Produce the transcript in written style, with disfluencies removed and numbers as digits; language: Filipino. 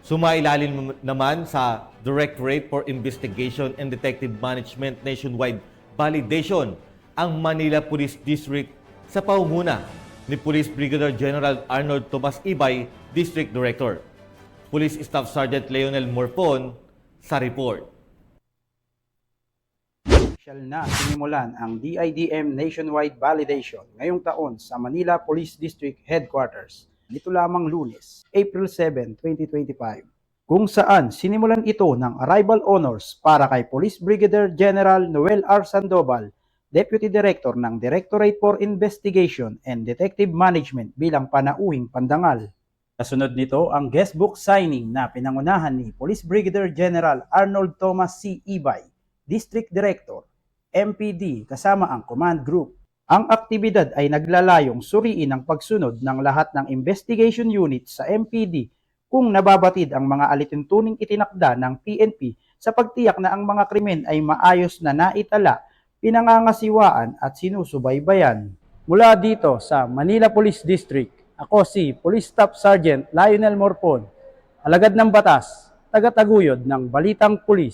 Sumailalim naman sa Directorate for Investigation and Detective Management Nationwide Validation ang Manila Police District sa pangunguna ni Police Brigadier General Arnold Tomas Ibay, District Director. Police Staff Sergeant Leonel Morpon sa report. Opisyal na sinimulan ang DIDM Nationwide Validation ngayong taon sa Manila Police District Headquarters nito lamang Lunes, April 7, 2025, kung saan sinimulan ito ng arrival honors para kay Police Brigadier General Noel R. Sandoval, Deputy Director ng Directorate for Investigation and Detective Management bilang panauhing pandangal. Kasunod nito ang guest book signing na pinangunahan ni Police Brigadier General Arnold Thomas C. Ibay, District Director, MPD kasama ang Command Group. Ang aktibidad ay naglalayong suriin ang pagsunod ng lahat ng investigation unit sa MPD kung nababatid ang mga alituntuning itinakda ng PNP sa pagtiyak na ang mga krimen ay maayos na naitala, pinangangasiwaan at sinusubaybayan. Mula dito sa Manila Police District, ako si Police Staff Sergeant Lionel Morpon, alagad ng batas, tagataguyod ng Balitang Pulis.